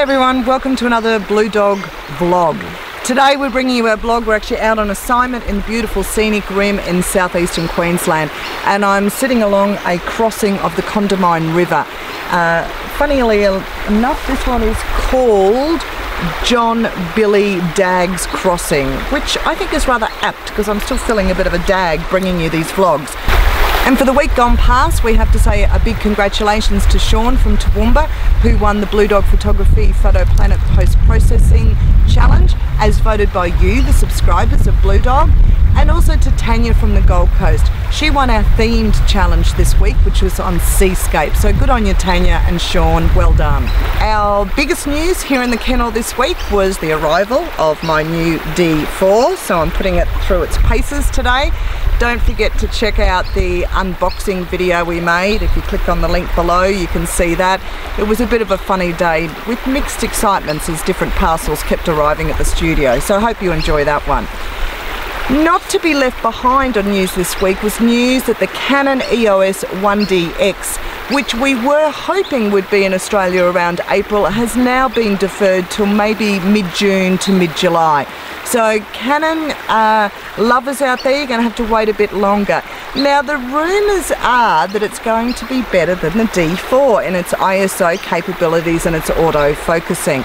everyone, welcome to another Bluedog vlog. Today we're bringing you our blog. We're actually out on assignment in the beautiful scenic rim in southeastern Queensland, and I'm sitting along a crossing of the Tamborine River. Funnily enough, this one is called John Billy Dag's Crossing, which I think is rather apt because I'm still feeling a bit of a dag bringing you these vlogs. And for the week gone past, we have to say a big congratulations to Sean from Toowoomba, who won the Bluedog Photography Photo Planet Post-Processing Challenge, as voted by you, the subscribers of Bluedog, and also to Tanya from the Gold Coast. She won our themed challenge this week, which was on seascape. So good on you, Tanya and Sean, well done. Our biggest news here in the kennel this week was the arrival of my new D4, so I'm putting it through its paces today. Don't forget to check out the unboxing video we made. If you click on the link below, you can see that. It was a bit of a funny day with mixed excitements as different parcels kept arriving at the studio, so I hope you enjoy that one. Not to be left behind on news this week was news that the Canon EOS 1DX, which we were hoping would be in Australia around April, has now been deferred till maybe mid-June to mid-July. So Canon lovers out there, you're going to have to wait a bit longer. Now the rumours are that it's going to be better than the D4 in its ISO capabilities and its auto-focusing.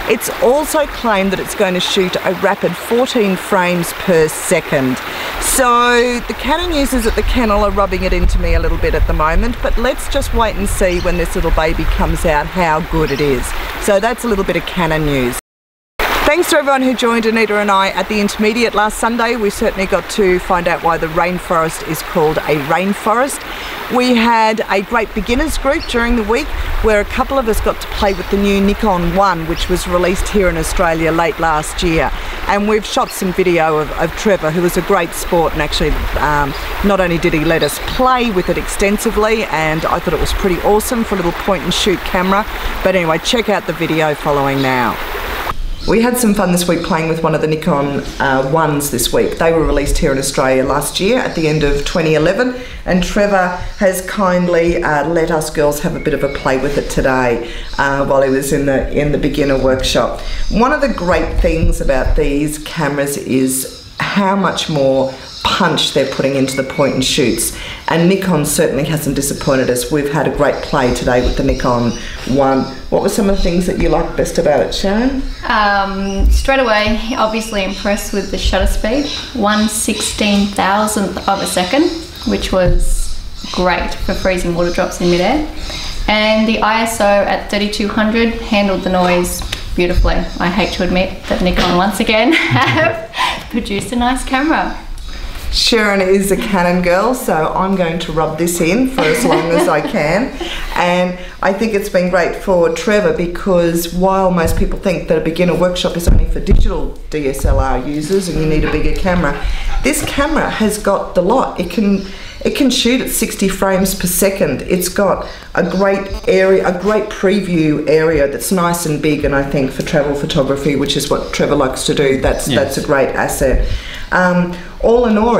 It's also claimed that it's going to shoot a rapid 14 frames per second. So the Canon users at the kennel are rubbing it into me a little bit at the moment, but let's just wait and see when this little baby comes out how good it is. So that's a little bit of Canon news. Thanks to everyone who joined Anita and I at the intermediate last Sunday. We certainly got to find out why the rainforest is called a rainforest. We had a great beginners group during the week where a couple of us got to play with the new Nikon 1, which was released here in Australia late last year. And we've shot some video of Trevor, who was a great sport, and actually not only did he let us play with it extensively, and I thought it was pretty awesome for a little point and shoot camera. But anyway, check out the video following now. We had some fun this week playing with one of the Nikon 1s this week. They were released here in Australia last year at the end of 2011, and Trevor has kindly let us girls have a bit of a play with it today while he was in the beginner workshop. One of the great things about these cameras is how much more punch they're putting into the point and shoots, and Nikon certainly hasn't disappointed us. We've had a great play today with the Nikon 1. What were some of the things that you liked best about it, Sharon? Straight away, obviously impressed with the shutter speed, 1/16,000th of a second, which was great for freezing water drops in midair. And the ISO at 3200 handled the noise beautifully. I hate to admit that Nikon once again have produced a nice camera. Sharon is a Canon girl, so I'm going to rub this in for as long as I can. And I think it's been great for Trevor because while most people think that a beginner workshop is only for digital DSLR users and you need a bigger camera, this camera has got the lot. It can shoot at 60 frames per second. It's got a great area, a great preview area that's nice and big, and I think for travel photography, which is what Trevor likes to do, that's a great asset. All in all,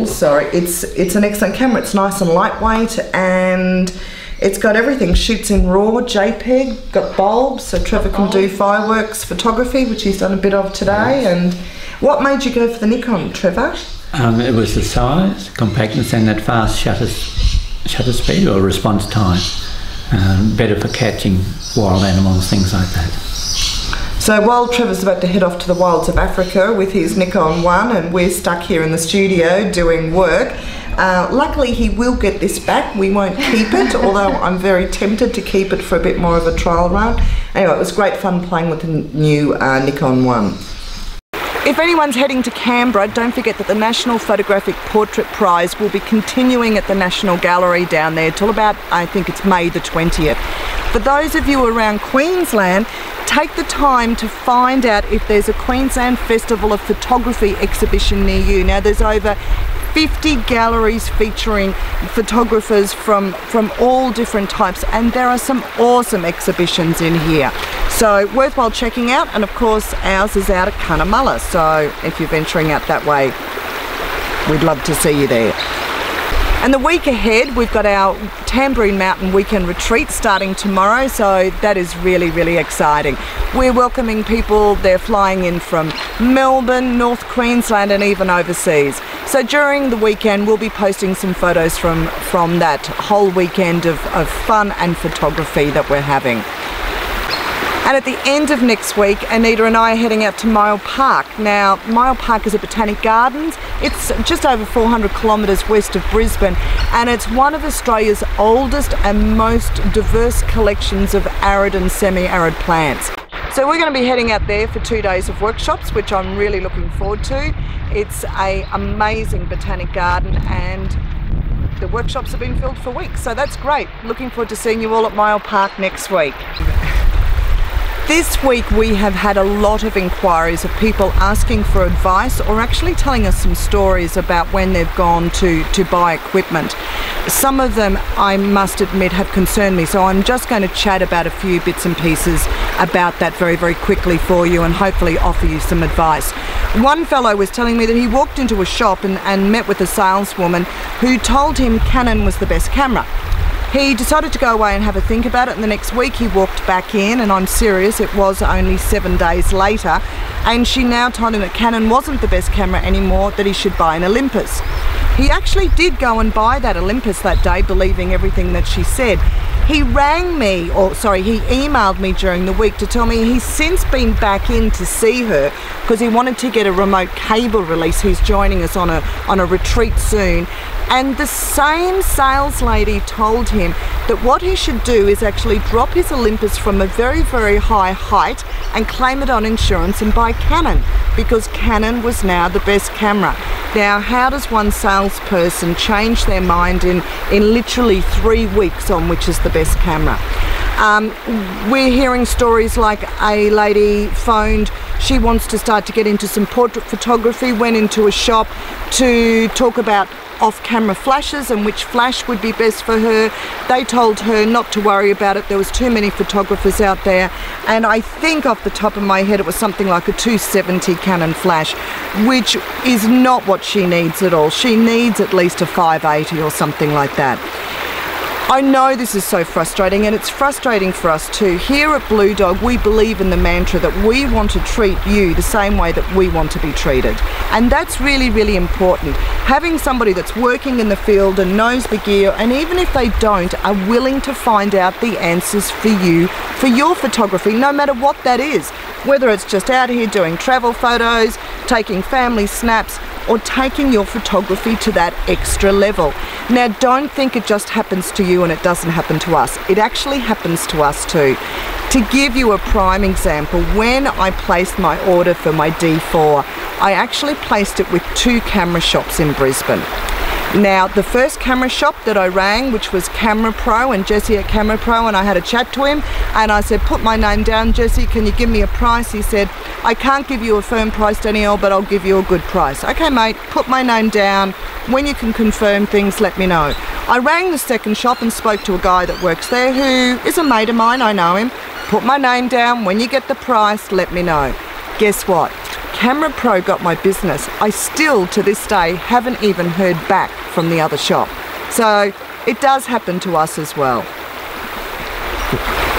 it's an excellent camera. It's nice and lightweight, and it's got everything. Shoots in RAW, JPEG, got bulbs, so Trevor can do fireworks photography, which he's done a bit of today. And what made you go for the Nikon, Trevor? It was the size, compactness, and that fast shutter speed or response time. Better for catching wild animals, things like that. So while Trevor's about to head off to the wilds of Africa with his Nikon 1 and we're stuck here in the studio doing work, luckily he will get this back. We won't keep it, although I'm very tempted to keep it for a bit more of a trial run. Anyway, it was great fun playing with the new Nikon 1. If anyone's heading to Canberra, don't forget that the National Photographic Portrait Prize will be continuing at the National Gallery down there till about, I think it's May the 20th. For those of you around Queensland, take the time to find out if there's a Queensland Festival of Photography exhibition near you. Now there's over 50 galleries featuring photographers from all different types, and there are some awesome exhibitions in here. So worthwhile checking out, and of course ours is out at Cunnamulla, so if you're venturing out that way, we'd love to see you there. And the week ahead, we've got our Tamborine Mountain Weekend Retreat starting tomorrow, so that is really, really exciting. We're welcoming people, they're flying in from Melbourne, North Queensland and even overseas. So during the weekend, we'll be posting some photos from that whole weekend of fun and photography that we're having. And at the end of next week, Anita and I are heading out to Mile Park. Now, Mile Park is a botanic gardens. It's just over 400 kilometres west of Brisbane, and it's one of Australia's oldest and most diverse collections of arid and semi-arid plants. So we're going to be heading out there for 2 days of workshops, which I'm really looking forward to. It's an amazing botanic garden, and the workshops have been filled for weeks, so that's great. Looking forward to seeing you all at Mile Park next week. This week we have had a lot of inquiries of people asking for advice or actually telling us some stories about when they've gone to buy equipment. Some of them, I must admit, have concerned me, so I'm just going to chat about a few bits and pieces about that very, very quickly for you and hopefully offer you some advice. One fellow was telling me that he walked into a shop and met with a saleswoman who told him Canon was the best camera. He decided to go away and have a think about it, and the next week he walked back in, and I'm serious, it was only 7 days later, and she now told him that Canon wasn't the best camera anymore, that he should buy an Olympus. He actually did go and buy that Olympus that day, believing everything that she said. He rang me, he emailed me during the week to tell me he's since been back in to see her because he wanted to get a remote cable release. He's joining us on a retreat soon. And the same sales lady told him that what he should do is actually drop his Olympus from a very, very high height and claim it on insurance and buy Canon, because Canon was now the best camera. Now, how does one salesperson change their mind in literally 3 weeks on which is the best camera? We're hearing stories like a lady phoned, she wants to start to get into some portrait photography, went into a shop to talk about off-camera flashes and which flash would be best for her. They told her not to worry about it, there was too many photographers out there, and I think off the top of my head it was something like a 270 Canon flash, which is not what she needs at all. She needs at least a 580 or something like that. I know this is so frustrating, and it's frustrating for us too. Here at Bluedog, we believe in the mantra that we want to treat you the same way that we want to be treated. And that's really, really important. Having somebody that's working in the field and knows the gear, and even if they don't, are willing to find out the answers for you, for your photography, no matter what that is. Whether it's just out here doing travel photos, taking family snaps, or taking your photography to that extra level. Now, don't think it just happens to you and it doesn't happen to us. It actually happens to us too. To give you a prime example, when I placed my order for my D4, I actually placed it with 2 camera shops in Brisbane. Now, the first camera shop that I rang, which was Camera Pro, and Jesse at Camera Pro, and I had a chat to him, and I said, put my name down, Jesse, can you give me a price? He said, I can't give you a firm price, Danielle, but I'll give you a good price. Okay, mate, put my name down. When you can confirm things, let me know. I rang the second shop and spoke to a guy that works there who is a mate of mine, I know him. Put my name down. When you get the price, let me know. Guess what? Camera Pro got my business. I still, to this day, haven't even heard back from the other shop. So it does happen to us as well.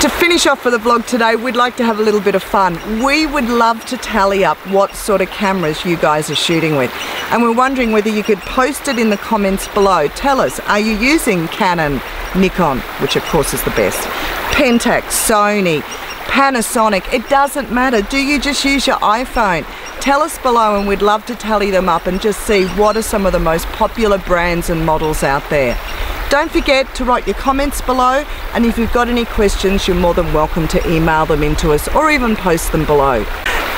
To finish off for the vlog today, we'd like to have a little bit of fun. We would love to tally up what sort of cameras you guys are shooting with. And we're wondering whether you could post it in the comments below. Tell us, are you using Canon, Nikon, which of course is the best, Pentax, Sony, Panasonic? It doesn't matter. Do you just use your iPhone? Tell us below and we'd love to tally them up and just see what are some of the most popular brands and models out there. Don't forget to write your comments below, and if you've got any questions, you're more than welcome to email them into us or even post them below.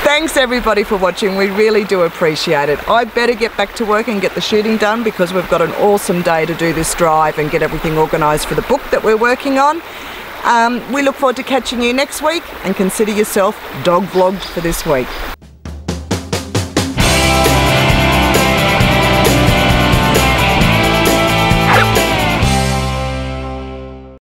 Thanks everybody for watching, we really do appreciate it. I better get back to work and get the shooting done because we've got an awesome day to do this drive and get everything organised for the book that we're working on. We look forward to catching you next week, and consider yourself dog vlogged for this week.